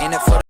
In it for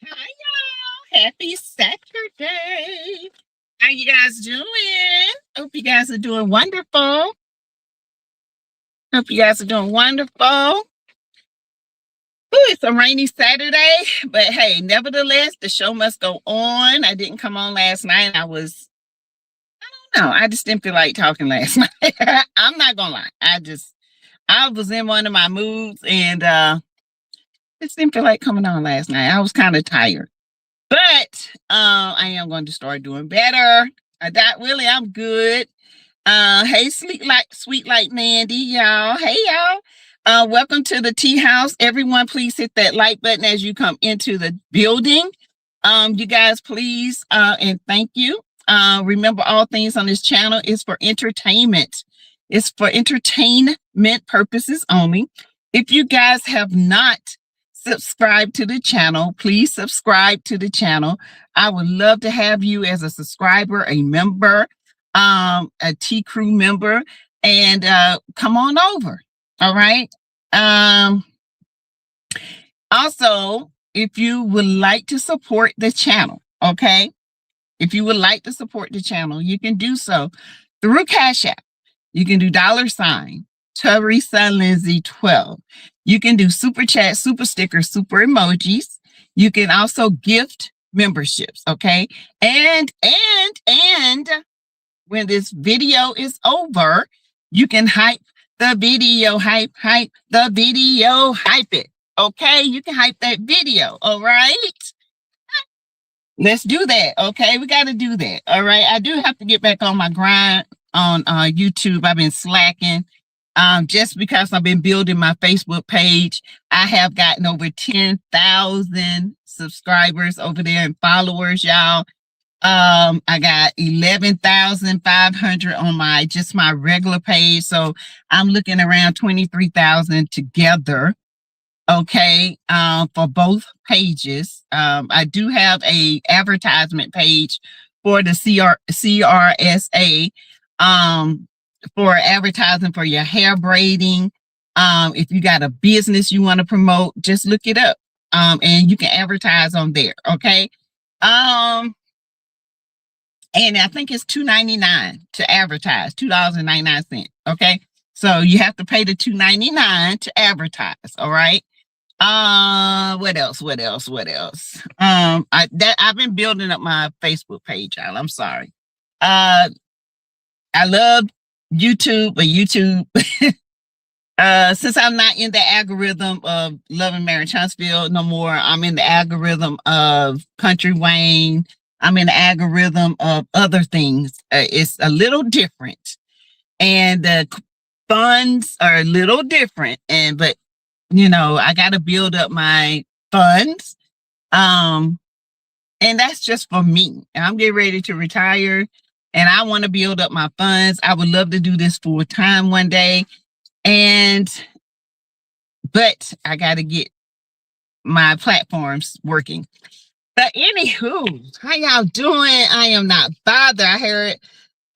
Hi, y'all. Happy Saturday. How you guys doing? Hope you guys are doing wonderful. Hope you guys are doing wonderful. Ooh, it's a rainy Saturday, but hey, nevertheless, the show must go on. I didn't come on last night. I don't know, I just didn't feel like talking last night. I'm not gonna lie. I was in one of my moods and just didn't feel like coming on last night. I was kind of tired. But I am going to start doing better. I'm good. Hey, sweet like Mandy, y'all. Hey, y'all. Welcome to the tea house. Everyone, please hit that like button as you come into the building. You guys, please, and thank you. Remember, all things on this channel is for entertainment. It's for entertainment purposes only. If you guys have not subscribe to the channel, please subscribe to the channel. I would love to have you as a subscriber, a member, a T Crew member, and come on over. All right. Also, if you would like to support the channel, okay, if you would like to support the channel, you can do so through Cash App. You can do $ Teresa Lindsay 12. You can do super chat, super stickers, super emojis. You can also gift memberships, okay? And when this video is over, you can hype the video, hype the video, hype it, okay? You can hype that video, all right? Let's do that, okay? We got to do that, all right? I do have to get back on my grind on YouTube. I've been slacking. Just because I've been building my Facebook page, I have gotten over 10,000 subscribers over there and followers, y'all. I got 11,500 on my regular page, so I'm looking around 23,000 together. Okay, for both pages. I do have a advertisement page for the CRSA. For advertising for your hair braiding. If you got a business you want to promote, just look it up. And you can advertise on there. Okay. And I think it's $2.99 to advertise, $2.99. Okay. So you have to pay the $2.99 to advertise. All right. What else? I've been building up my Facebook page, y'all. I'm sorry. I love YouTube, but YouTube, since I'm not in the algorithm of Love and Marriage Huntsville no more, I'm in the algorithm of Country Wayne. I'm in the algorithm of other things. It's a little different, and the funds are a little different. But I got to build up my funds. And that's just for me. I'm getting ready to retire, and I want to build up my funds. I would love to do this full time one day. But I got to get my platforms working. But anywho, how y'all doing? I am not bothered. I heard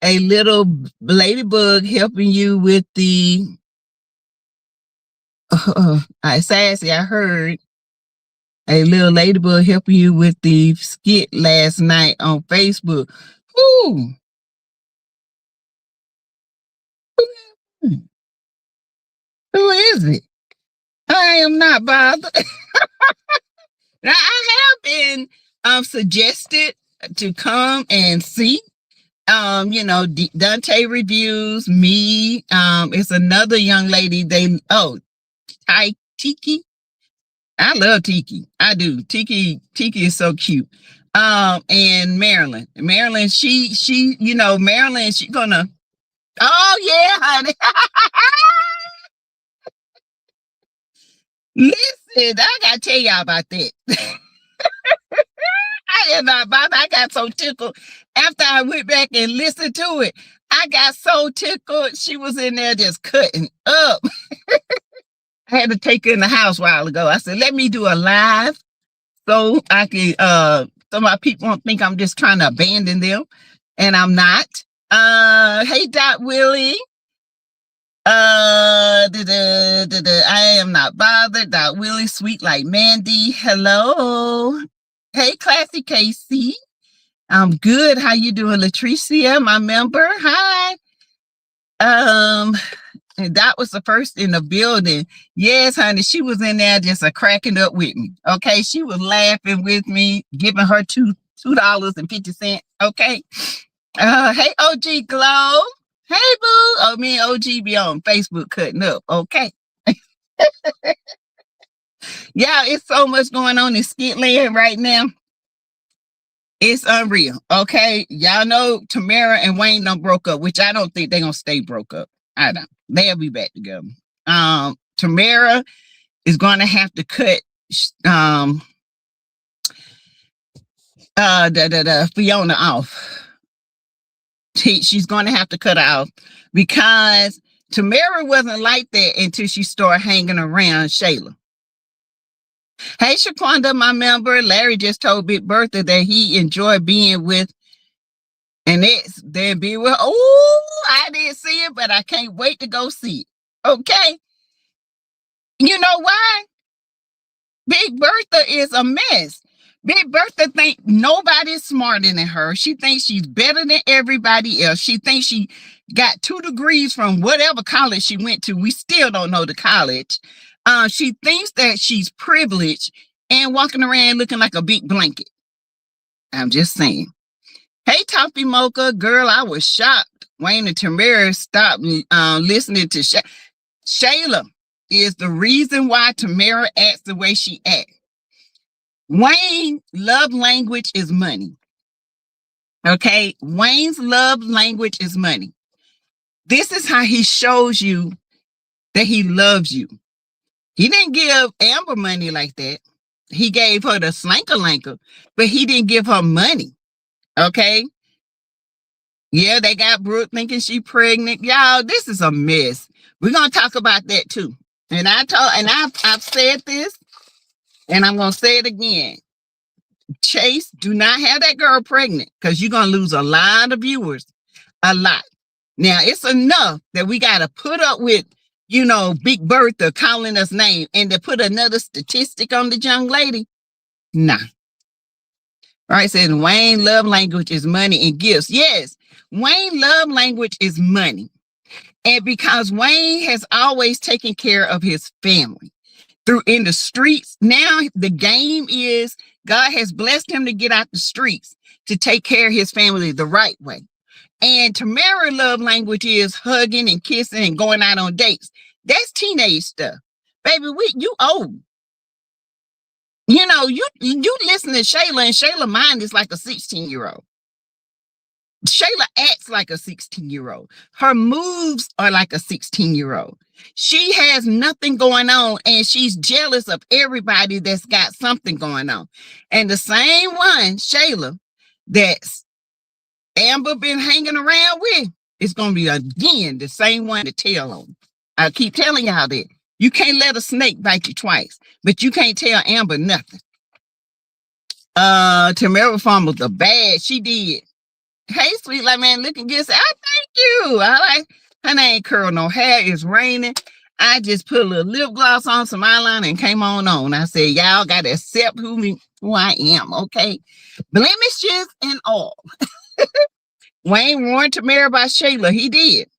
a little ladybug helping you with the sassy. I heard a little ladybug helping you with the skit last night on Facebook. Ooh. Who is it? I am not bothered. Now, I have been suggested to come and see. Dante reviews me. It's another young lady. Tiki. I love Tiki. I do. Tiki is so cute. And Marilyn, Marilyn, she's gonna. Oh yeah, honey. Listen, I gotta tell y'all about that. I am not bothered. I got so tickled after I went back and listened to it. I got so tickled. She was in there just cutting up. I had to take her in the house a while ago. I said, let me do a live so I can so my people won't think I'm just trying to abandon them. And I'm not. Hey Dot Willie. I am not bothered. Dot Willie, sweet like Mandy. Hello. Hey, Classy Casey. I'm good. How you doing, Latricia, my member? Hi. And that was the first in the building. Yes, honey, she was in there just cracking up with me. Okay, she was laughing with me, giving her $2.50. Okay. Hey, OG Glow. Hey, boo. Oh, me and OG be on Facebook cutting up. Okay. Yeah, it's so much going on in Skitland right now. It's unreal. Okay. Y'all know Tamara and Wayne done broke up, which I don't think they're gonna stay broke up. I don't. They'll be back together. Tamara is gonna have to cut Fiona off. She's gonna have to cut her off because Tamara wasn't like that until she started hanging around Shayla. Hey, Shaquanda, my member. Larry just told Big Bertha that he enjoyed being with an ex. Then be with. Oh, I didn't see it, but I can't wait to go see it. Okay. You know why? Big Bertha is a mess. Big Bertha think nobody's smarter than her. She thinks she's better than everybody else. She thinks she got 2 degrees from whatever college she went to. We still don't know the college. She thinks that she's privileged and walking around looking like a big blanket. I'm just saying. Hey, Toppy Mocha, girl, I was shocked. Wayne and Tamara stopped listening to Shayla is the reason why Tamara acts the way she acts. Wayne's love language is money. Okay, Wayne's love language is money. This is how he shows you that he loves you. He didn't give Amber money like that. He gave her the slanker-lanker, but he didn't give her money. Okay? Yeah, they got Brooke thinking she pregnant. Y'all, this is a mess. We're gonna talk about that too. And I've said this, and I'm gonna say it again. Chase, do not have that girl pregnant because you're gonna lose a lot of viewers. A lot. Now it's enough that we gotta put up with Big Bertha calling us name and to put another statistic on the young lady. Nah. All right, says Wayne love language is money and gifts. Yes, Wayne love language is money. And because Wayne has always taken care of his family through in the streets, now the game is God has blessed him to get out the streets to take care of his family the right way. And Tamara love language is hugging and kissing and going out on dates. That's teenage stuff. Baby, you old. You know, you listen to Shayla, and Shayla mind is like a 16-year-old. Shayla acts like a 16-year-old. Her moves are like a 16-year-old. She has nothing going on, and she's jealous of everybody that's got something going on. And the same one, Shayla, that's Amber been hanging around with, is going to be again the same one to tell on. I keep telling y'all that. You can't let a snake bite you twice, but you can't tell Amber nothing. Tamara fumbled the bag. She did. Hey, sweet like man, looking good. Say, oh, thank you. I like her name curl. No hair. It's raining. I just put a little lip gloss on, some eyeliner, and came on. I said, y'all got to accept who I am, okay? Blemishes and all. Wayne warned Tamara about Shayla. He did.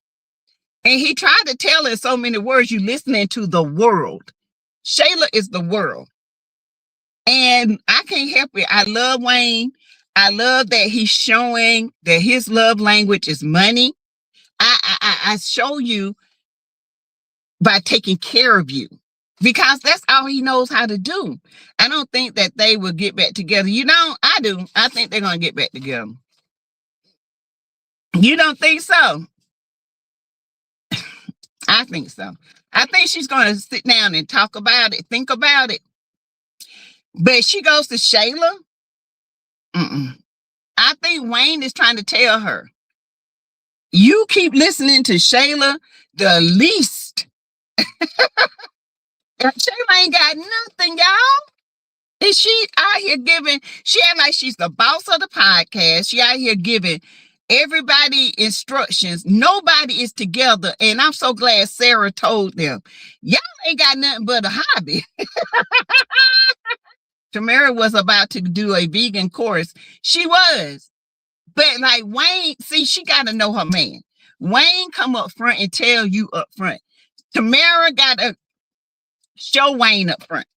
And he tried to tell her in so many words, you listening to the world. Shayla is the world. And I can't help it. I love Wayne. I love that he's showing that his love language is money. I show you by taking care of you, because that's all he knows how to do. I don't think that they will get back together. You know, I do. I think they're going to get back together. You don't think so? I think so. I think she's going to sit down and talk about it, think about it. But she goes to Shayla. I think Wayne is trying to tell her, you keep listening to Shayla, the least. Shayla ain't got nothing, y'all. And she out here giving, she act like she's the boss of the podcast. She out here giving everybody instructions. Nobody is together. And I'm so glad Sarah told them, y'all ain't got nothing but a hobby. Tamara was about to do a vegan course. She was. But like Wayne, see, she got to know her man. Wayne come up front and tell you up front. Tamara got to show Wayne up front.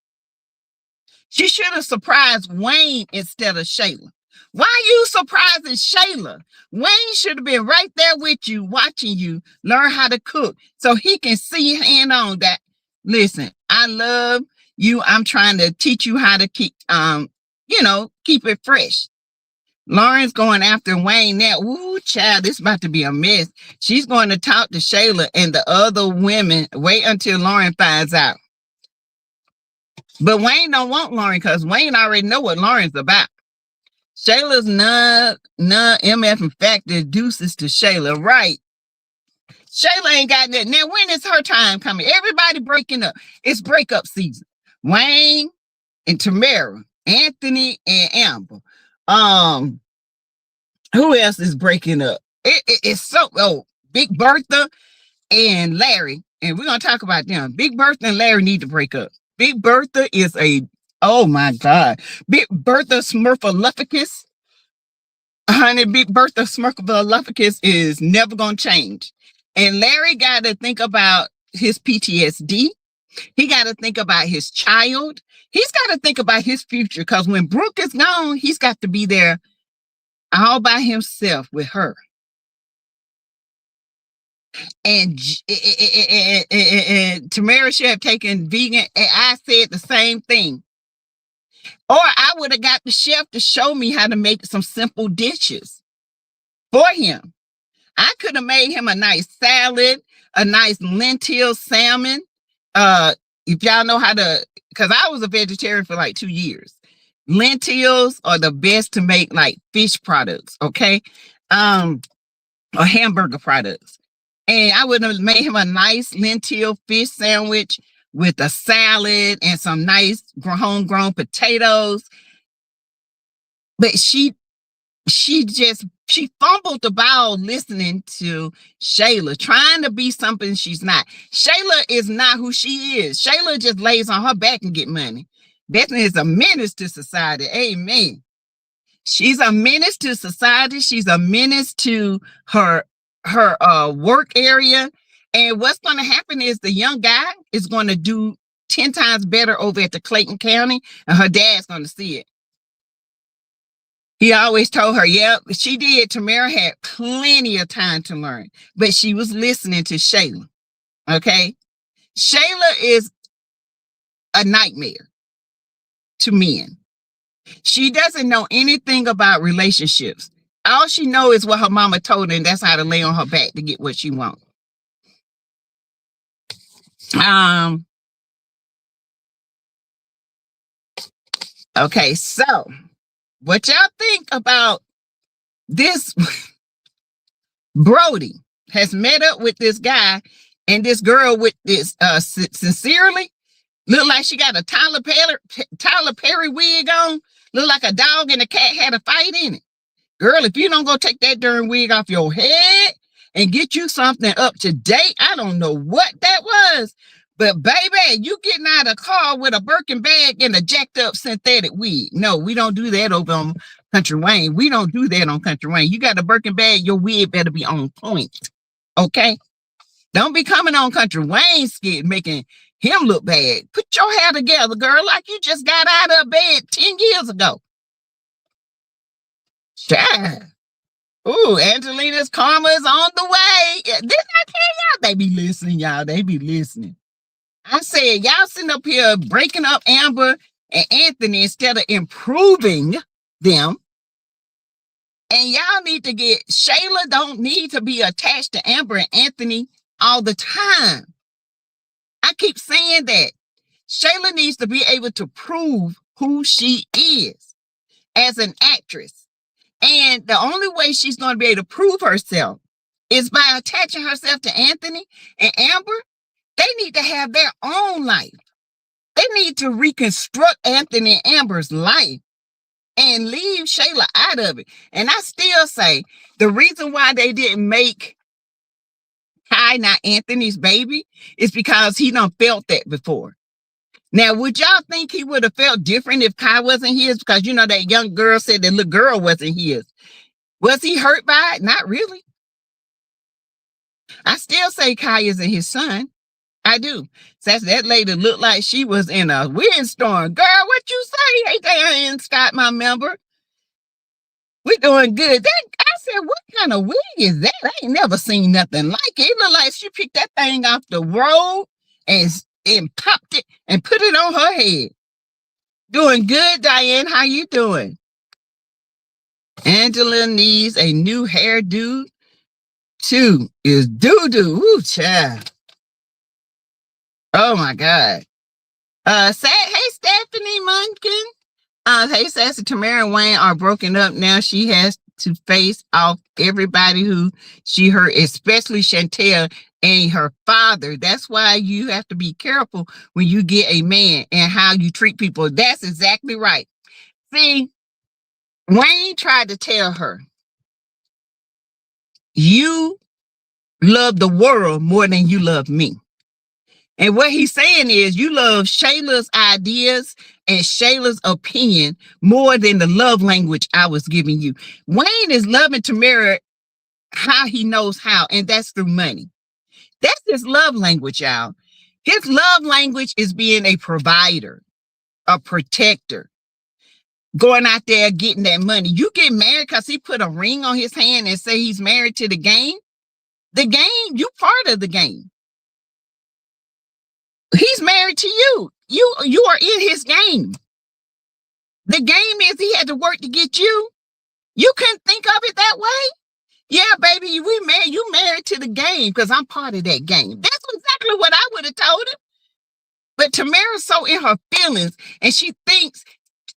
She should have surprised Wayne instead of Shayla. Why you surprising Shayla? Wayne should have been right there with you, watching you learn how to cook, so he can see hand on that. Listen, I love you. I'm trying to teach you how to keep, keep it fresh. Lauren's going after Wayne now. Ooh, child, this is about to be a mess. She's going to talk to Shayla and the other women. Wait until Lauren finds out. But Wayne don't want Lauren, because Wayne already know what Lauren's about. Shayla's non-MF and factor deuces to Shayla, right? Shayla ain't got that. Now, when is her time coming? Everybody breaking up. It's breakup season. Wayne and Tamara, Anthony and Amber. Who else is breaking up? It's Big Bertha and Larry. And we're going to talk about them. Big Bertha and Larry need to break up. Big Bertha is oh my God. Big Bertha Smurfalufficus. Honey, Big Bertha Smurfalufficus is never going to change. And Larry got to think about his PTSD. He got to think about his child. He's got to think about his future, because when Brooke is gone, he's got to be there all by himself with her. And Tamara should have taken vegan. And I said the same thing. Or I would have got the chef to show me how to make some simple dishes for him. I could have made him a nice salad, a nice lentil salmon. If y'all know how to, because I was a vegetarian for like 2 years. Lentils are the best to make like fish products, okay? Or hamburger products. And I would have made him a nice lentil fish sandwich with a salad and some nice homegrown potatoes. But she fumbled the ball listening to Shayla, trying to be something she's not. Shayla is not who she is. Shayla just lays on her back and get money. Bethany is a menace to society. Amen. She's a menace to society. She's a menace to her work area. And what's going to happen is the young guy is going to do 10 times better over at the Clayton County, and her dad's going to see it. He always told her, yep, she did. Tamara had plenty of time to learn, but she was listening to Shayla. Okay. Shayla is a nightmare to men. She doesn't know anything about relationships. All she knows is what her mama told her, and that's how to lay on her back to get what she wants. Okay, so what y'all think about this? Brody has met up with this guy and this girl with this sincerely look like she got a Tyler Perry wig on, look like a dog and a cat had a fight in it. Girl, if you don't go take that darn wig off your head and get you something up to date, I don't know what that was. But baby, you getting out of the car with a Birkin bag and a jacked up synthetic wig. No, we don't do that over on Country Wayne. We don't do that on Country Wayne. You got a Birkin bag, your wig better be on point. Okay? Don't be coming on Country Wayne skit making him look bad. Put your hair together, girl, like you just got out of bed 10 years ago. Child. Ooh, Angelina's karma is on the way. Didn't I tell y'all? They be listening, y'all. They be listening. I said, y'all sitting up here breaking up Amber and Anthony instead of improving them. And y'all need to get, Shayla don't need to be attached to Amber and Anthony all the time. I keep saying that. Shayla needs to be able to prove who she is as an actress. And the only way she's going to be able to prove herself is by attaching herself to Anthony and Amber. They need to have their own life. They need to reconstruct Anthony and Amber's life and leave Shayla out of it. And I still say the reason why they didn't make Kai not Anthony's baby is because he done felt that before. Now, would y'all think he would have felt different if Kai wasn't his? Because, you know, that young girl said that little girl wasn't his. Was he hurt by it? Not really. I still say Kai isn't his son. I do. So that lady looked like she was in a windstorm. Girl, what you say? Hey, Diane Scott, my member. We doing good. I said, what kind of wig is that? I ain't never seen nothing like it. It looked like she picked that thing off the road and popped it and put it on her head. Doing good, Diane. How you doing? Angela needs a new hairdo. 2 is doo-doo. Ooh, child. Oh my God. Hey, Stephanie Munkin. Hey, Sassy, Tamara and Wayne are broken up now. She has to face off everybody who she hurt, especially Chantel and her father. That's why you have to be careful when you get a man and how you treat people. That's exactly right. See, Wayne tried to tell her, you love the world more than you love me. And what he's saying is you love Shayla's ideas and Shayla's opinion more than the love language I was giving you. Wayne is loving Tamara how he knows how, and that's through money. That's his love language, y'all. His love language is being a provider, a protector, going out there getting that money. You get married because he put a ring on his hand and say he's married to the game. The game, you part of the game. He's married to you. You are in his game. The game is he had to work to get you. You couldn't think of it that way. Yeah, baby, you married to the game because I'm part of that game. That's exactly what I would have told him. But Tamara's so in her feelings, and she thinks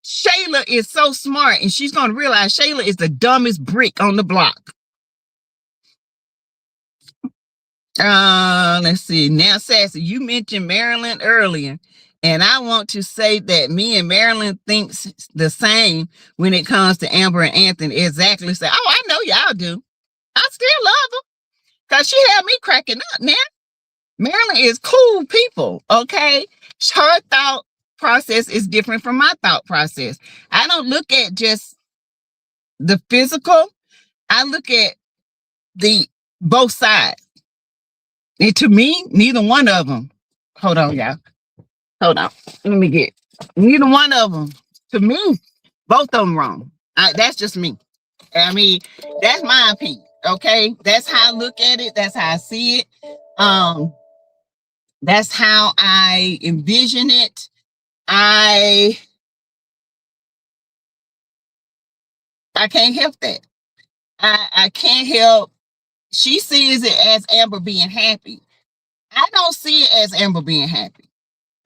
Shayla is so smart, and she's going to realize Shayla is the dumbest brick on the block. Let's see. Now, Sassy, you mentioned Marilyn earlier, and I want to say that me and Marilyn thinks the same when it comes to Amber and Anthony. Exactly. Say, oh, I know y'all do. I still love her because she had me cracking up. Now, Marilyn is cool people. Okay, her thought process is different from my thought process. I don't look at just the physical. I look at the both sides. And to me, neither one of them. Hold on, y'all. Hold on. Let me get neither one of them. To me, both of them wrong. That's just me. I mean, that's my opinion. Okay, that's how I look at it. That's how I see it. Um, that's how I envision it. I can't help that. I can't help. She sees it as Amber being happy. I don't see it as Amber being happy.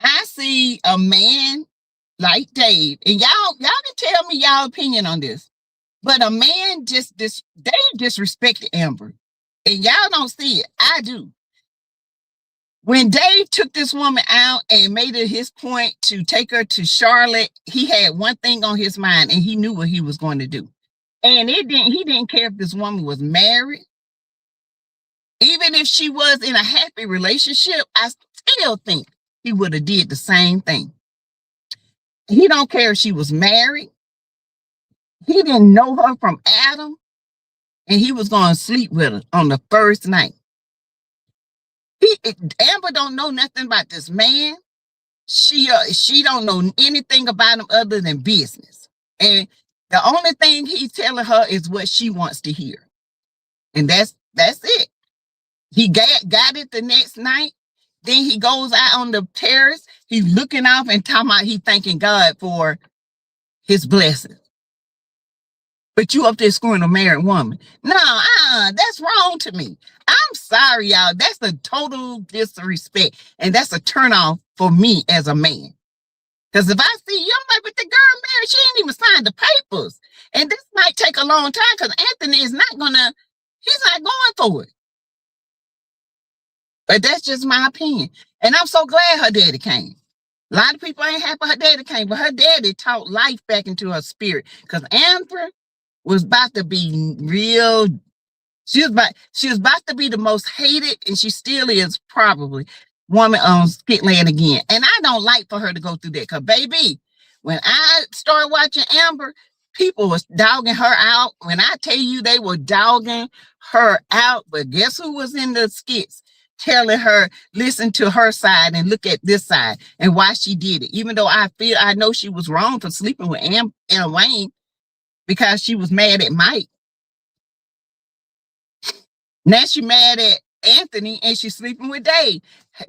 I see a man like Dave, and y'all can tell me y'all opinion on this. But a man Dave disrespected Amber, and y'all don't see it. I do. When Dave took this woman out and made it his point to take her to Charlotte, he had one thing on his mind, and he knew what he was going to do. And he didn't care if this woman was married. Even if she was in a happy relationship, I still think he would have did the same thing. He don't care if she was married. He didn't know her from Adam, and he was going to sleep with her on the first night. Amber don't know nothing about this man. She don't know anything about him other than business. And the only thing he's telling her is what she wants to hear. And that's it. He got it the next night. Then he goes out on the terrace. He's looking off and talking about he thanking God for his blessings. But you up there screwing a married woman. No, that's wrong to me. I'm sorry, y'all. That's a total disrespect. And that's a turnoff for me as a man. Because if I see you, I'm like, but the girl married, she ain't even signed the papers. And this might take a long time because Anthony is he's not going for it. But that's just my opinion. And I'm so glad her daddy came. A lot of people ain't happy her daddy came, but her daddy taught life back into her spirit. Because Amber was about to be real. She was about to be the most hated, and she still is probably woman on Skitland again. And I don't like for her to go through that. Because, baby, when I started watching Amber, people was dogging her out. When I tell you they were dogging her out, but guess who was in the skits? Telling her, listen to her side and look at this side and why she did it. Even though I know she was wrong for sleeping with Wayne because she was mad at Mike. Now she mad at Anthony and she's sleeping with Dave.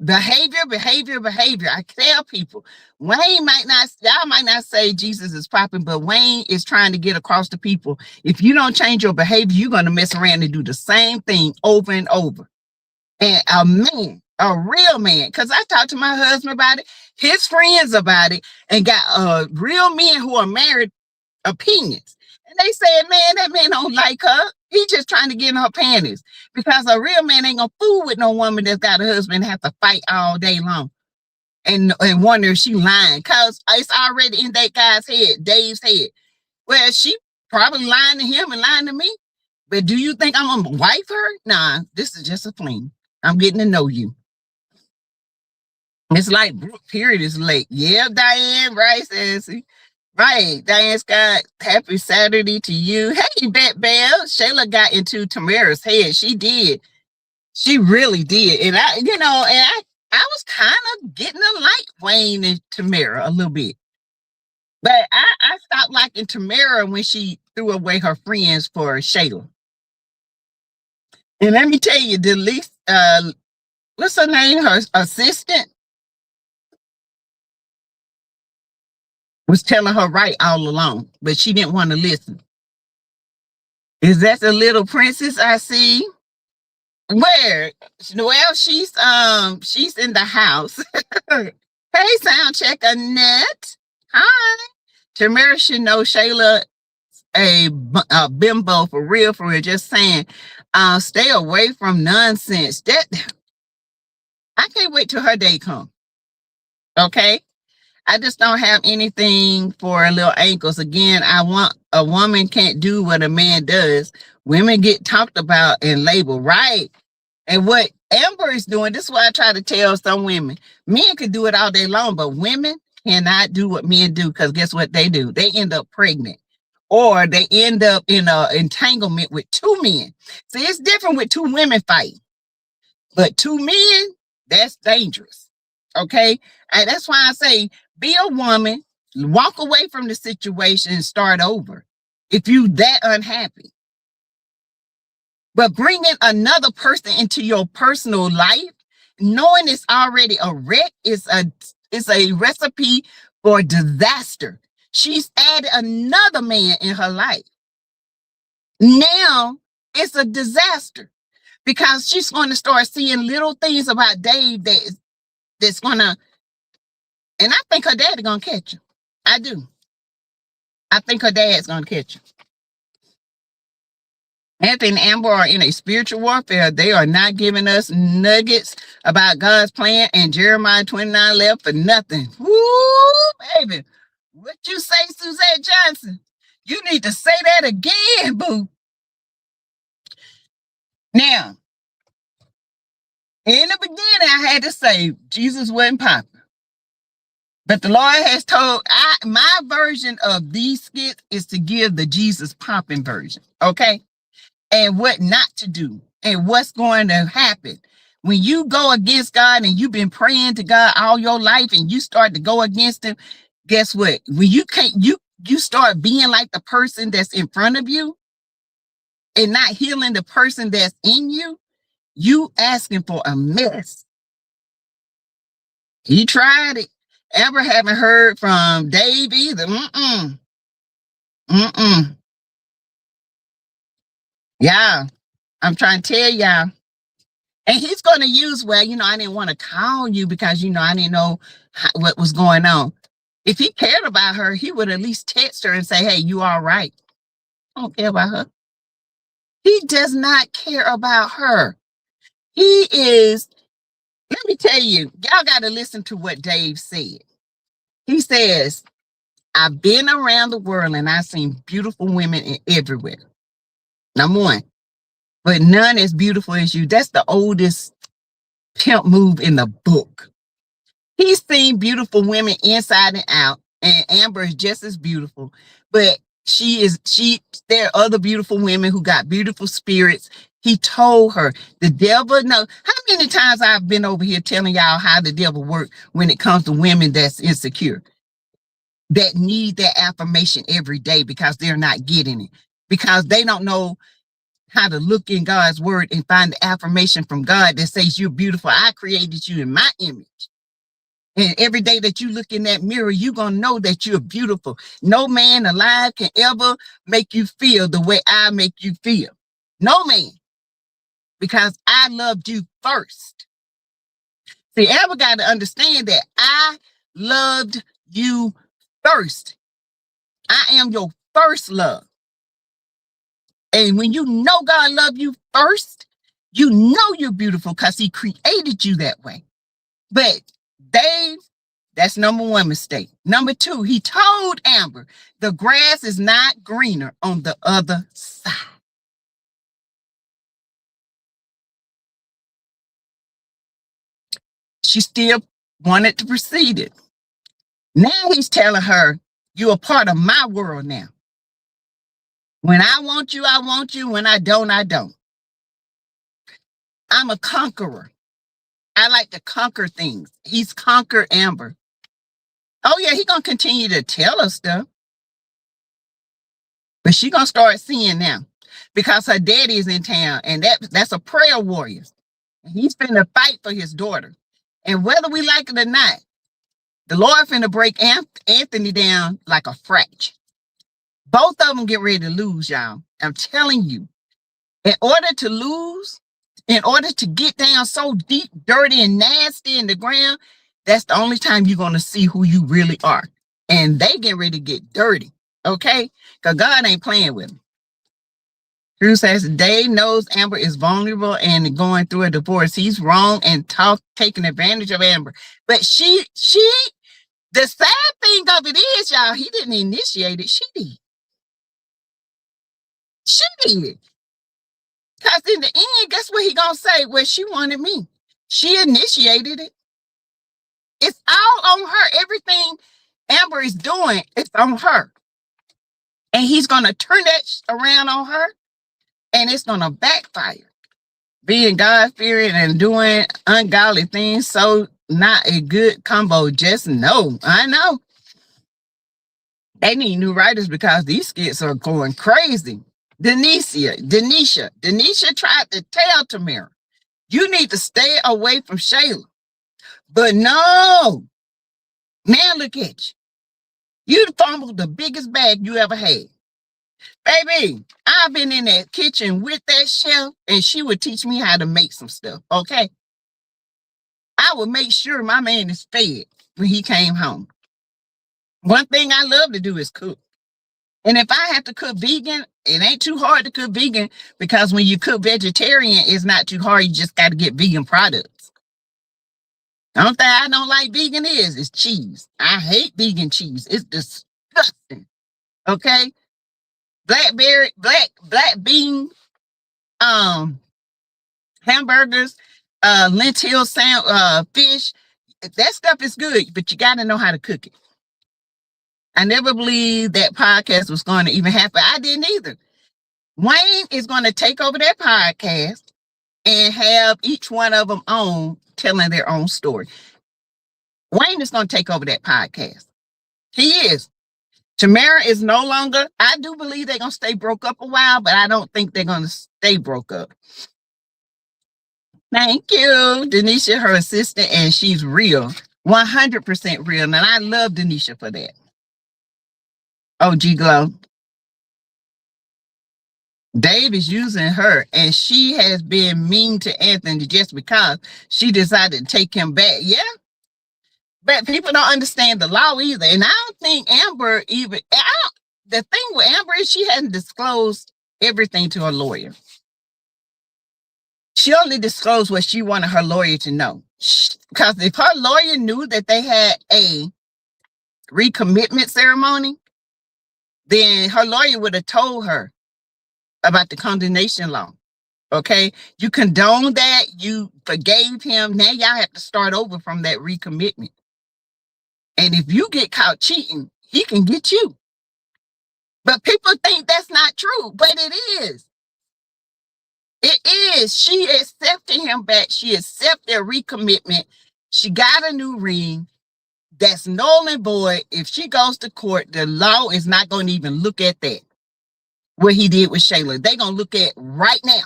Behavior. I tell people, y'all might not say Jesus is popping, but Wayne is trying to get across to people. If you don't change your behavior, you're going to mess around and do the same thing over and over. And a real man, because I talked to my husband about it, his friends about it, and got real men who are married opinions. And they said, man, that man don't like her. He just trying to get in her panties. Because a real man ain't gonna fool with no woman that's got a husband and have to fight all day long. And wonder if she lying. Because it's already in that guy's head, Dave's head. Well, she probably lying to him and lying to me. But do you think I'm gonna wife her? Nah, this is just a fling. I'm getting to know you. It's like Brooke period is late. Yeah, Diane, right, Sassy? Right, Diane Scott, happy Saturday to you. Hey, Bet Bell. Shayla got into Tamara's head. She did. She really did. And I was kind of getting to like Wayne and Tamara a little bit. But I stopped liking Tamara when she threw away her friends for Shayla. And let me tell you, the least what's her name? Her assistant was telling her right all along, but she didn't want to listen. Is that the little princess I see? Where? Well, she's in the house. Hey, sound check Annette. Hi. Tamara should know Shayla a bimbo for real, just saying. Stay away from nonsense. That I can't wait till her day comes. Okay. I just don't have anything for little ankles. Again, a woman can't do what a man does. Women get talked about and labeled, right? And what Amber is doing, this is what I try to tell some women. Men can do it all day long, but women cannot do what men do because guess what they do? They end up pregnant or they end up in an entanglement with two men. See, it's different with two women fighting, but two men, that's dangerous. Okay? And that's why I say, be a woman, walk away from the situation and start over. if you that unhappy. But bringing another person into your personal life, knowing it's already a wreck, is a recipe for disaster. She's added another man in her life. Now it's a disaster because she's going to start seeing little things about Dave that's gonna, and I think her dad's gonna catch him. I do. I think her dad's gonna catch him. Anthony and Amber are in a spiritual warfare. They are not giving us nuggets about God's plan and Jeremiah 29 left for nothing. Woo, baby. What you say, Suzette Johnson? You need to say that again, boo. Now, in the beginning, I had to say Jesus wasn't popular. But the Lord has told, my version of these skits is to give the Jesus popping version, okay? And what not to do and what's going to happen. When you go against God and you've been praying to God all your life and you start to go against him, guess what? When you can't, you start being like the person that's in front of you and not healing the person that's in you, you asking for a mess. He tried it. Ever haven't heard from Dave either. Yeah, I'm trying to tell y'all. And he's going to use, well, I didn't want to call you because, I didn't know what was going on. If he cared about her, he would at least text her and say, hey, you all right? I don't care about her. He does not care about her. He is, let me tell you, y'all got to listen to what Dave said. He says, I've been around the world and I've seen beautiful women everywhere. Number one, but none as beautiful as you. That's the oldest pimp move in the book. He's seen beautiful women inside and out, and Amber is just as beautiful, but there are other beautiful women who got beautiful spirits. He told her, the devil, no, how many times I've been over here telling y'all how the devil works when it comes to women that's insecure, that need that affirmation every day because they're not getting it, because they don't know how to look in God's word and find the affirmation from God that says you're beautiful. I created you in my image. And every day that you look in that mirror, you're going to know that you're beautiful. No man alive can ever make you feel the way I make you feel. No man. Because I loved you first. See, Amber got to understand that I loved you first. I am your first love. And when you know God loved you first, you know you're beautiful because he created you that way. But Dave, that's number one mistake. Number two, he told Amber, the grass is not greener on the other side. She still wanted to proceed it. Now he's telling her, you're a part of my world now. When I want you, I want you. When I don't, I don't. I'm a conqueror. I like to conquer things. He's conquered Amber. Oh, yeah, he's going to continue to tell us stuff. But she's going to start seeing now because her daddy is in town, and that's a prayer warrior. He's finna fight for his daughter. And whether we like it or not, the Lord finna break Anthony down like a fraction. Both of them get ready to lose, y'all. I'm telling you. In order to lose, in order to get down so deep, dirty, and nasty in the ground, that's the only time you're going to see who you really are. And they get ready to get dirty, okay? Because God ain't playing with them. Drew says, Dave knows Amber is vulnerable and going through a divorce. He's wrong and taking advantage of Amber. But the sad thing of it is, y'all, he didn't initiate it. She did. She did. Because in the end, guess what he going to say? Well, she wanted me. She initiated it. It's all on her. Everything Amber is doing, it's on her. And he's going to turn that around on her, and it's going to backfire. Being God-fearing and doing ungodly things, so not a good combo. Just no. I know. They need new writers because these skits are going crazy. Denisha tried to tell Tamara, you need to stay away from Shayla. But no. Now look at you. You fumbled the biggest bag you ever had. Baby, I've been in that kitchen with that chef, and she would teach me how to make some stuff, okay? I would make sure my man is fed when he came home. One thing I love to do is cook. And if I have to cook vegan, it ain't too hard to cook vegan because when you cook vegetarian, it's not too hard. You just got to get vegan products. The only thing I don't like vegan is cheese. I hate vegan cheese. It's disgusting. Okay? Black bean, hamburgers, lentil fish. That stuff is good, but you got to know how to cook it. I never believed that podcast was going to even happen. I didn't either. Wayne is going to take over that podcast and have each one of them on telling their own story. Wayne is going to take over that podcast. He is. Tamara is no longer, I do believe they're going to stay broke up a while, but I don't think they're going to stay broke up. Thank you. Denisha, her assistant, and she's real. 100% real. And I love Denisha for that. OG Glow. Dave is using her, and she has been mean to Anthony just because she decided to take him back. Yeah. But people don't understand the law either. And I don't think Amber even, the thing with Amber is she hasn't disclosed everything to her lawyer. She only disclosed what she wanted her lawyer to know. Because if her lawyer knew that they had a recommitment ceremony, then her lawyer would have told her about the condemnation law. Okay? You condoned that. You forgave him. Now y'all have to start over from that recommitment. And if you get caught cheating, he can get you. But people think that's not true, but it is. It is. She accepted him back. She accepted their recommitment. She got a new ring. That's null and void. If she goes to court, the law is not going to even look at that. What he did with Shayla. They're going to look at right now.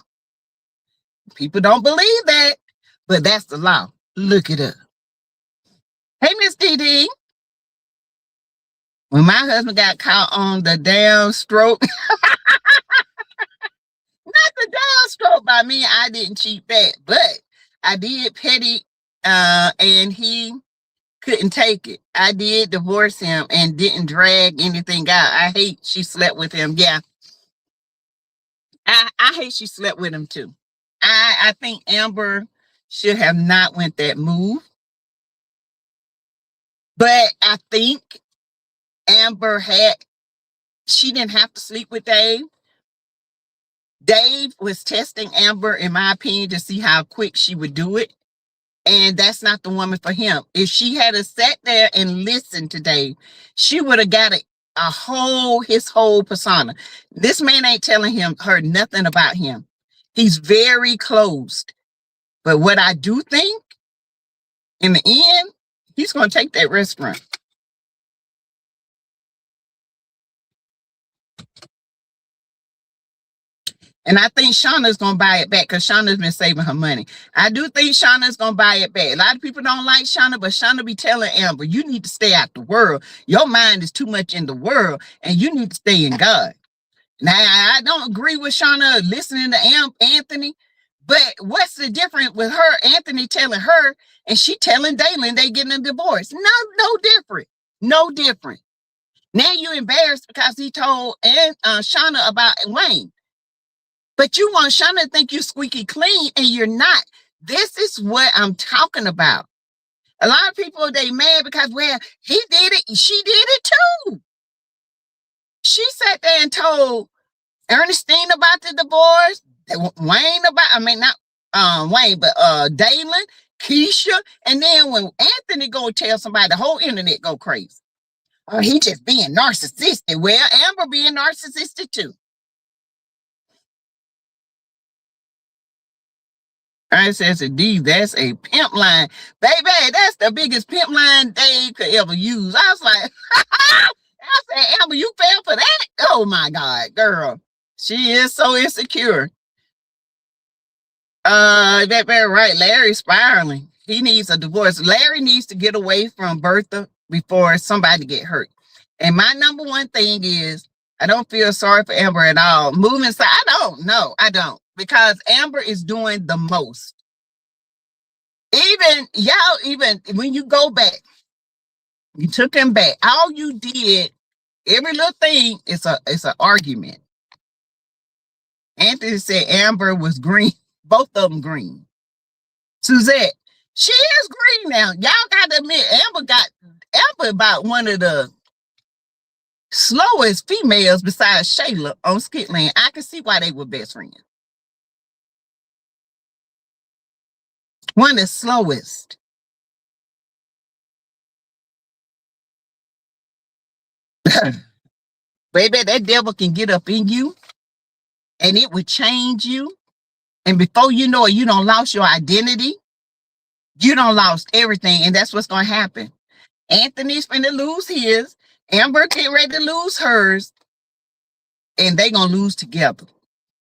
People don't believe that, but that's the law. Look it up. Hey, Miss DD. When my husband got caught on the downstroke, not the downstroke by me, I didn't cheat back, but I did petty, and he couldn't take it. I did divorce him and didn't drag anything out. I hate she slept with him. Yeah. I hate she slept with him too. I think Amber should have not went that move. But I think Amber she didn't have to sleep with Dave. Dave was testing Amber, in my opinion, to see how quick she would do it. And that's not the woman for him. If she had sat there and listened to Dave, she would have got his whole persona. This man ain't telling her nothing about him. He's very closed. But what I do think, in the end, he's going to take that restaurant. And I think Shauna's going to buy it back because Shauna's been saving her money. I do think Shauna's going to buy it back. A lot of people don't like Shauna, but Shauna be telling Amber, you need to stay out the world. Your mind is too much in the world, and you need to stay in God. Now, I don't agree with Shauna listening to Anthony, but what's the difference with her, Anthony telling her, and she telling Dalen they getting a divorce? No different. No different. Now you're embarrassed because he told Shauna about Wayne. But you want Shauna to think you're squeaky clean, and you're not. This is what I'm talking about. A lot of people, they mad because, well, he did it. She did it too. She sat there and told Ernestine about the divorce, Wayne about, I mean, not Wayne, but Dalen, Keisha. And then when Anthony go tell somebody, the whole internet go crazy. Oh, he just being narcissistic. Well, Amber being narcissistic too. I says, indeed, that's a pimp line. Baby, that's the biggest pimp line Dave could ever use. I was like, I said, Amber, you fell for that? Oh my God, girl. She is so insecure. That very right. Larry's spiraling. He needs a divorce. Larry needs to get away from Bertha before somebody get hurt. And my number one thing is I don't feel sorry for Amber at all. Moving side, I don't know. I don't. Because Amber is doing the most. Even when you go back, you took him back. All you did, every little thing is an argument. Anthony said Amber was green. Both of them green. Suzette, she is green now. Y'all got to admit, Amber about one of the slowest females besides Shayla on Skitland. I can see why they were best friends. One of the slowest. Baby, that devil can get up in you and it would change you. And before you know it, you don't lost your identity. You don't lost everything. And that's what's going to happen. Anthony's finna lose his. Amber getting ready to lose hers. And they going to lose together.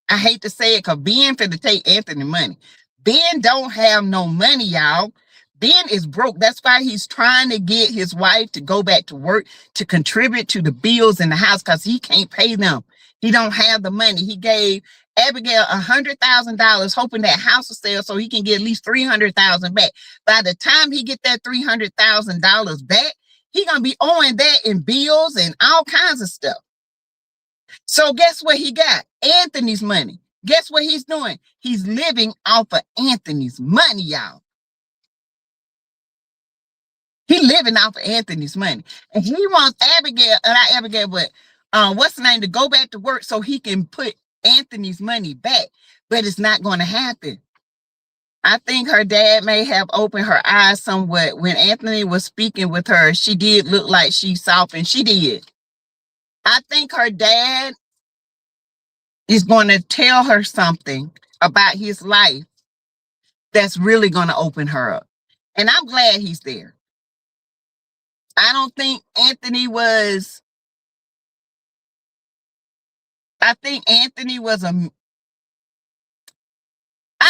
I hate to say it because Ben finna take Anthony money. Ben don't have no money, y'all. Ben is broke. That's why he's trying to get his wife to go back to work to contribute to the bills in the house because he can't pay them. He don't have the money. He gave Abigail $100,000 hoping that house will sell so he can get at least $300,000 back. By the time he get that $300,000 back, he gonna be owing that in bills and all kinds of stuff. So guess what he got? Anthony's money. Guess what he's doing? He's living off of Anthony's money, y'all. He living off of Anthony's money. And he wants Abigail, not Abigail, but what's the name, to go back to work so he can put Anthony's money back. But it's not going to happen. I think her dad may have opened her eyes somewhat. When Anthony was speaking with her, she did look like she softened. She did. I think her dad is going to tell her something about his life that's really going to open her up. And I'm glad he's there. I don't think Anthony was, I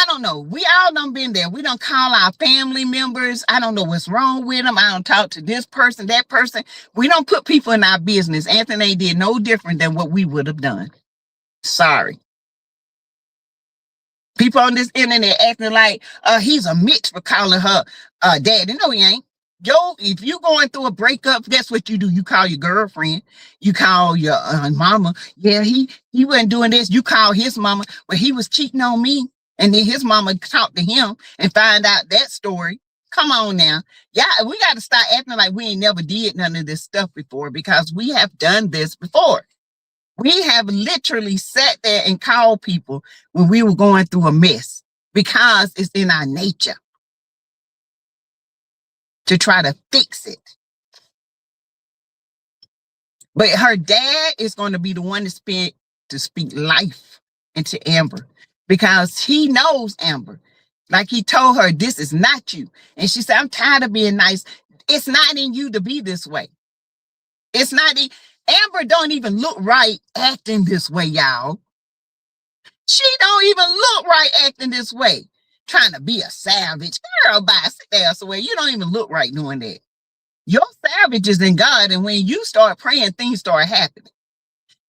don't know. We all done been there. We don't call our family members. I don't know what's wrong with them. I don't talk to this person, that person. We don't put people in our business. Anthony did no different than what we would have done. Sorry. People on this internet acting like he's a Mitch for calling her daddy. No, he ain't. Yo, if you going through a breakup, guess what you do? You call your girlfriend. You call your mama. Yeah, he wasn't doing this. You call his mama. Well, he was cheating on me. And then his mama talked to him and find out that story. Come on now. Yeah, we got to start acting like we ain't never did none of this stuff before because we have done this before. We have literally sat there and called people when we were going through a mess because it's in our nature to try to fix it. But her dad is going to be the one to speak life into Amber because he knows Amber. Like he told her, this is not you. And she said, I'm tired of being nice. It's not in you to be this way. It's not Amber don't even look right acting this way, y'all. She don't even look right acting this way. Trying to be a savage. Girl, bye, sit there somewhere. You don't even look right doing that. Your savage is in God, and when you start praying, things start happening.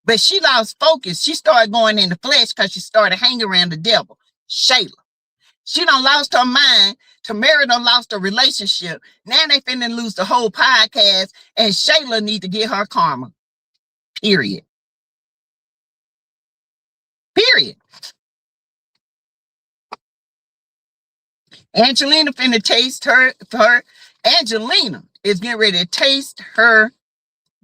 But she lost focus. She started going in the flesh because she started hanging around the devil. Shayla. She done lost her mind. Tamara done lost her relationship. Now they finna lose the whole podcast, and Shayla need to get her karma. Period. Period. Angelina finna taste her. Angelina is getting ready to taste her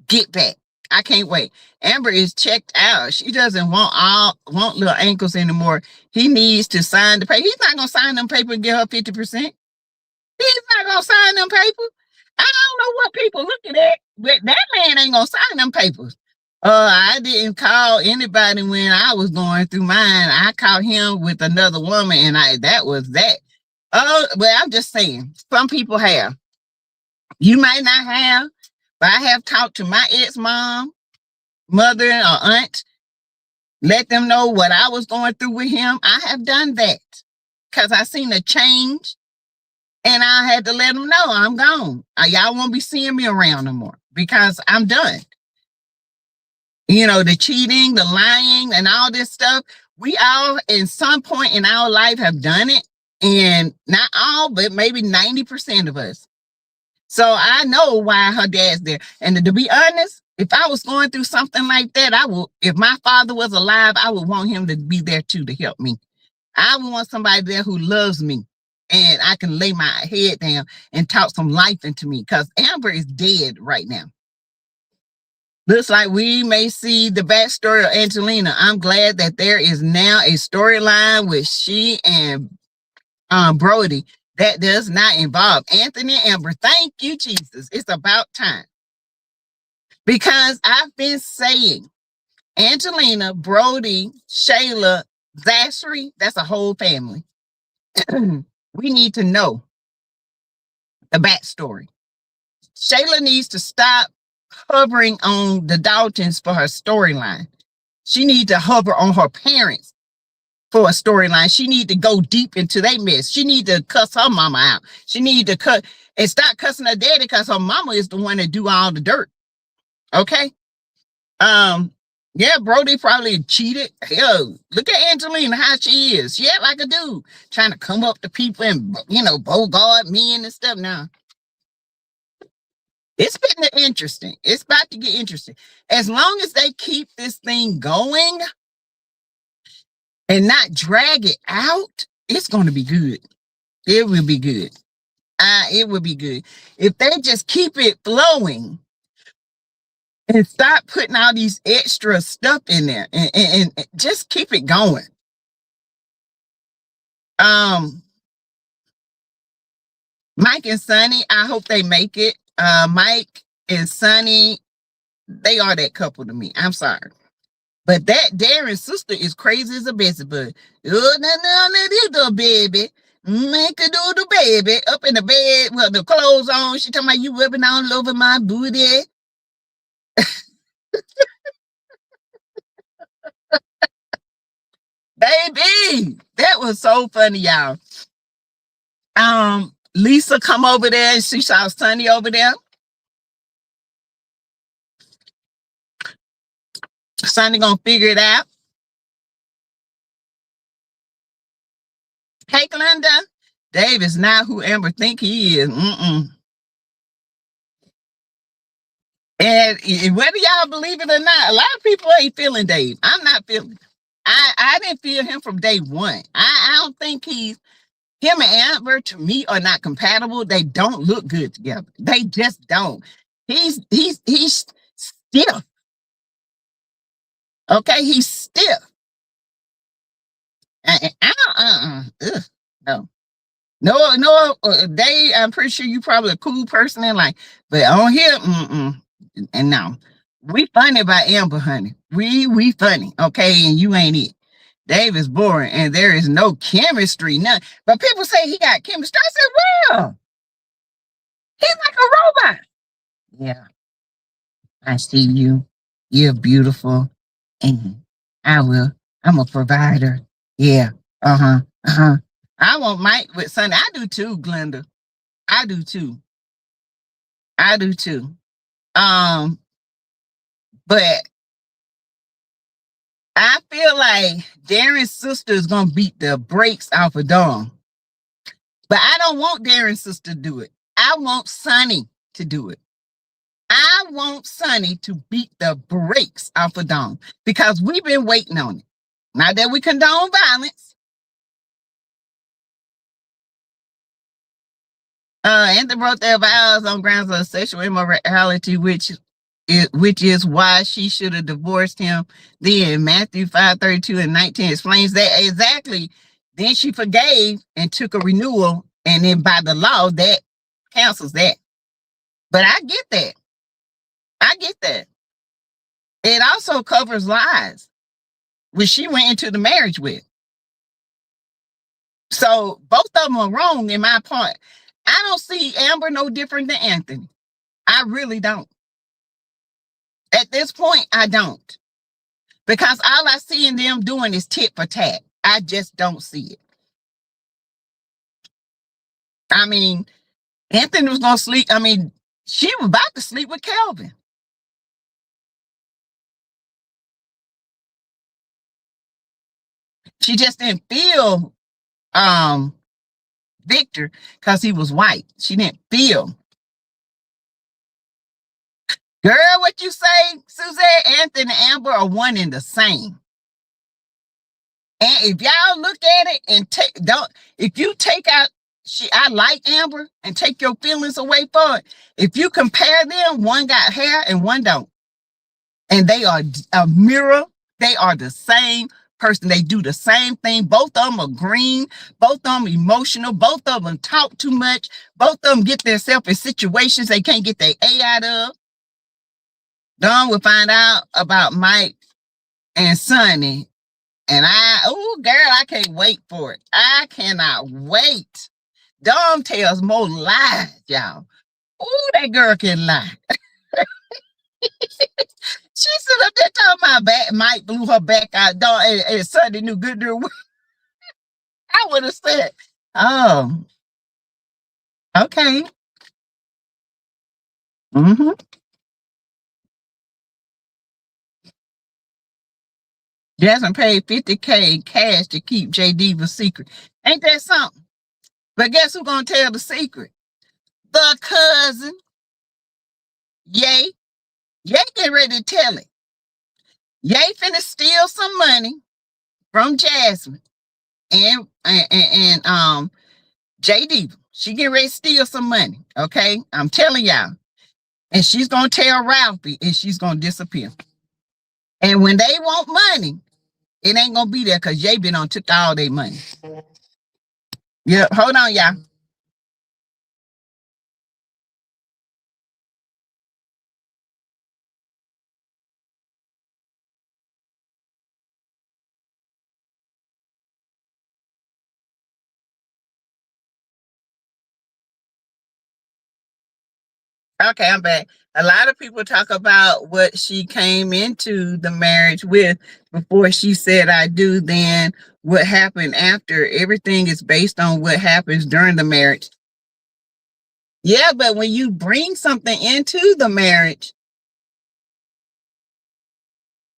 get back. I can't wait. Amber is checked out. She doesn't want little ankles anymore. He needs to sign the paper. He's not gonna sign them paper and get her 50%. He's not gonna sign them papers. I don't know what people looking at, but that man ain't gonna sign them papers. I didn't call anybody when I was going through mine. I called him with another woman, and that was that. Well, I'm just saying, some people have. You might not have, But I have talked to my ex-mom, mother, or aunt, let them know what I was going through with him. I have done that because I seen a change, and I had to let them know I'm gone. Y'all won't be seeing me around no more because I'm done. You know, the cheating, the lying, and all this stuff. We all, in some point in our life, have done it. And not all, but maybe 90% of us. So I know why her dad's there. And to be honest, if I was going through something like that, if my father was alive, I would want him to be there too to help me. I would want somebody there who loves me and I can lay my head down and talk some life into me, because Amber is dead right now. Looks like we may see the backstory of Angelina. I'm glad that there is now a storyline with she and Brody that does not involve Anthony and Amber. Thank you, Jesus. It's about time. Because I've been saying Angelina, Brody, Shayla, Zachary, that's a whole family. We need to know the backstory. Shayla needs to stop hovering on the Daltons for her storyline. She needs to hover on her parents for a storyline. She need to go deep into their mess. She need to cuss her mama out. She need to cut and stop cussing her daddy, because her mama is the one that do all the dirt. Okay? Yeah, Brody probably cheated. Hell, look at Angelina, how she is. She act like a dude, trying to come up to people and, bogart men and stuff. Now, it's getting interesting. It's about to get interesting. As long as they keep this thing going and not drag it out, it's going to be good. It will be good. It will be good. If they just keep it flowing and stop putting all these extra stuff in there and just keep it going. Mike and Sonny, I hope they make it. Mike and Sonny, they are that couple to me. I'm sorry. But that Darren's sister is crazy as a busy bud. Oh, no, baby. Make a do the baby up in the bed with the clothes on. She talking about you rubbing all over my booty. Baby, that was so funny, y'all. Lisa come over there and she saw Sonny over there. Sonny gonna figure it out. Hey, Glenda, Dave is not who Amber think he is. And whether y'all believe it or not, a lot of people ain't feeling Dave. I'm not feeling. I didn't feel him from day one. I don't think him and Amber, to me, are not compatible. They don't look good together. They just don't. He's stiff. Okay, he's stiff. No. Dave, I'm pretty sure you probably a cool person in life, but on here, and no. We funny by Amber, honey. We funny, okay, and you ain't it. Dave is boring, and there is no chemistry, none. But people say he got chemistry. I said, well, he's like a robot. Yeah, I see you. You're beautiful, and I'm a provider. Yeah, I want Mike with Sonny. I do too, Glenda. I do too. But I feel like Darren's sister is gonna beat the brakes off of Dawn. But I don't want Darren's sister to do it. I want Sonny to do it. I want Sonny to beat the brakes off of Dawn, because we've been waiting on it. Not that we condone violence. Anthony broke their vows on grounds of sexual immorality, which is why she should have divorced him. Then Matthew 5:32 and 19 explains that exactly. Then she forgave and took a renewal, and then by the law that cancels that. But I get that. It also covers lies, which she went into the marriage with. So both of them are wrong in my part. I don't see Amber no different than Anthony. I really don't. At this point, I don't. Because all I see in them doing is tit for tat. I just don't see it. I mean, Anthony was going to sleep. I mean, she was about to sleep with Calvin. She just didn't feel Victor because he was white. She didn't feel. Girl, what you say, Suzette? Anthony and Amber are one and the same. And if y'all look at it and if you take out, I like Amber and take your feelings away for it. If you compare them, one got hair and one don't. And they are a mirror. They are the same person. They do the same thing. Both of them are green. Both of them emotional. Both of them talk too much. Both of them get themselves in situations they can't get their A out of. Dawn will find out about Mike and Sonny. And girl, I can't wait for it. I cannot wait. Dawn tells more lies, y'all. Oh, that girl can lie. She stood up there talking about Mike blew her back out. Dawn and Sonny knew good to I would have said, oh, okay. Mm-hmm. Jasmine paid $50K cash to keep J Diva's secret. Ain't that something? But guess who's gonna tell the secret? The cousin. Yay. Yay getting ready to tell it. Yay finna steal some money from Jasmine and J Diva. She getting ready to steal some money. Okay. I'm telling y'all. And she's gonna tell Ralphie and she's gonna disappear. And when they want money, it ain't gonna be there because Jay been on took all their money. Yeah, hold on, y'all. Okay, I'm back. A lot of people talk about what she came into the marriage with before she said I do, then what happened after. Everything is based on what happens during the marriage. Yeah, but when you bring something into the marriage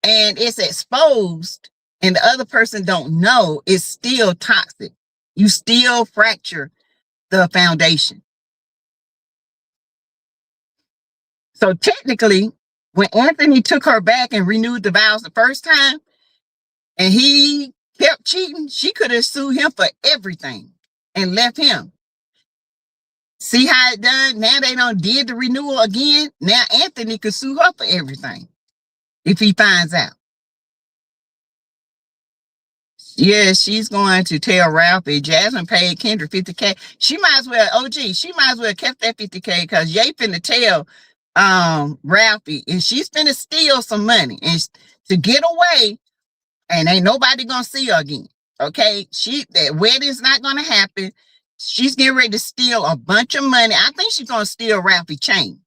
and it's exposed and the other person don't know, it's still toxic. You still fracture the foundation. So technically, when Anthony took her back and renewed the vows the first time and he kept cheating, she could have sued him for everything and left him. See how it done? Now they done did the renewal again. Now Anthony could sue her for everything if he finds out. Yeah, she's going to tell Ralphie. Jasmine paid Kendra $50K. She might as well, she might as well kept that $50K because Ye finna tell Ralphie and she's finna steal some money and to get away, and ain't nobody gonna see her again. Okay, that wedding's not gonna happen. She's getting ready to steal a bunch of money. I think she's gonna steal Ralphie chain.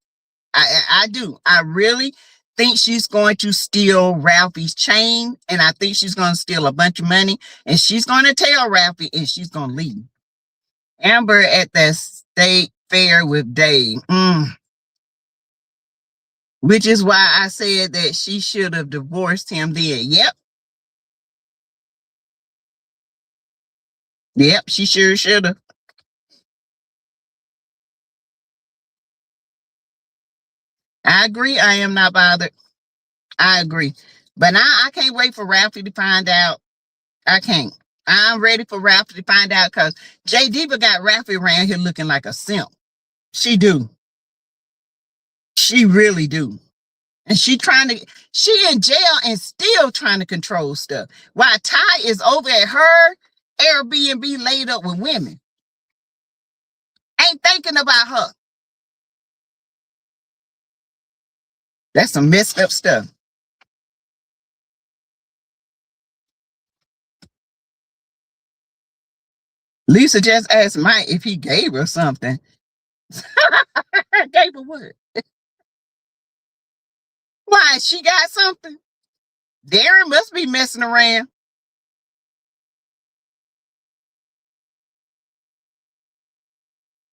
I do. I really think she's going to steal Ralphie's chain, and I think she's going to steal a bunch of money, and she's going to tell Ralphie, and she's going to leave. Amber at the state fair with Dave. Which is why I said that she should have divorced him then. Yep, she sure should have. I agree. I am not bothered. I agree. But now I can't wait for Ralphie to find out. I can't. I'm ready for Ralphie to find out because J Diva got Ralphie around here looking like a simp. She do. She really do. And she in jail and still trying to control stuff. While Ty is over at her Airbnb laid up with women. Ain't thinking about her. That's some messed up stuff. Lisa just asked Mike if he gave her something. Gave her what? Why? She got something? Darren must be messing around.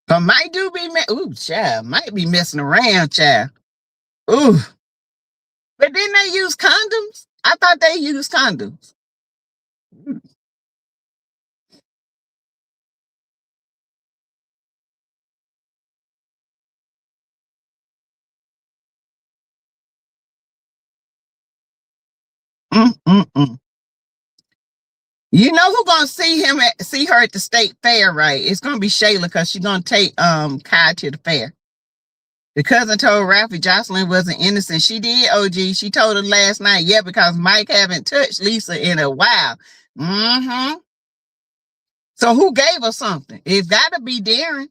But might do be child, might be messing around, child. Ooh. But didn't they use condoms? I thought they used condoms. Mm-mm-mm. You know who gonna see her at the state fair, right? It's gonna be Shayla because she's gonna take Kai to the fair. The cousin told Ralphie Jocelyn wasn't innocent. She did, OG. She told her last night, yeah, because Mike haven't touched Lisa in a while. Mm-hmm. So who gave her something? It's gotta be Darren.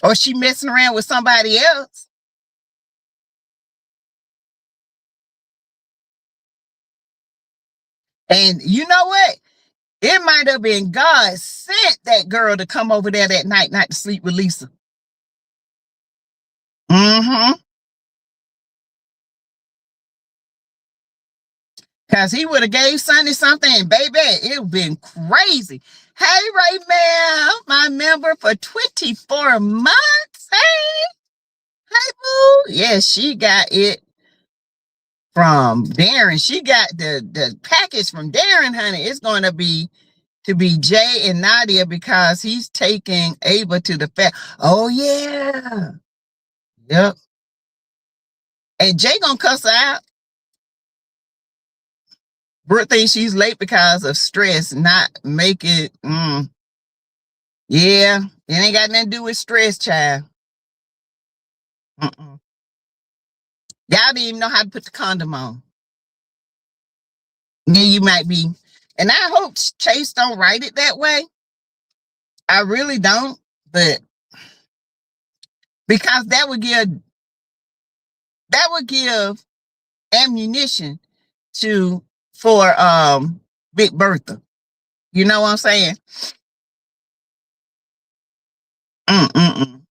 Or she messing around with somebody else. And you know what? It might have been God sent that girl to come over there that night not to sleep with Lisa. Mm-hmm. Because he would have gave Sonny something, and baby, it would have been crazy. Hey, Ray Mel, my member for 24 months. Hey, boo. Yeah, she got it from Darren. She got the package from Darren, honey. It's going to be Jay and Nadia because he's taking Ava to the fair. Oh, yeah. Yep. And Jay gonna cuss her out. Brooke thinks she's late because of stress, not make it. Yeah, it ain't got nothing to do with stress, child. Mm-mm. Y'all didn't even know how to put the condom on. Yeah, you might be. And I hope Chase don't write it that way. I really don't, but because that would give ammunition for Big Bertha. You know what I'm saying? Mm-mm-mm.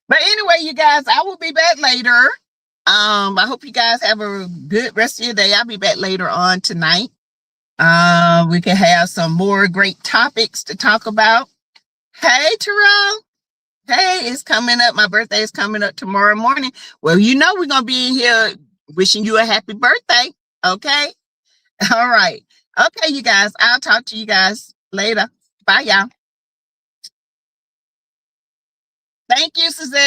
But anyway, you guys, I will be back later. I hope you guys have a good rest of your day. I'll be back later on tonight. We can have some more great topics to talk about. Hey, Terrell. Hey, it's coming up. My birthday is coming up tomorrow morning. Well, you know we're gonna be in here wishing you a happy birthday. Okay. All right. Okay, you guys. I'll talk to you guys later. Bye, y'all. Thank you, Suzette.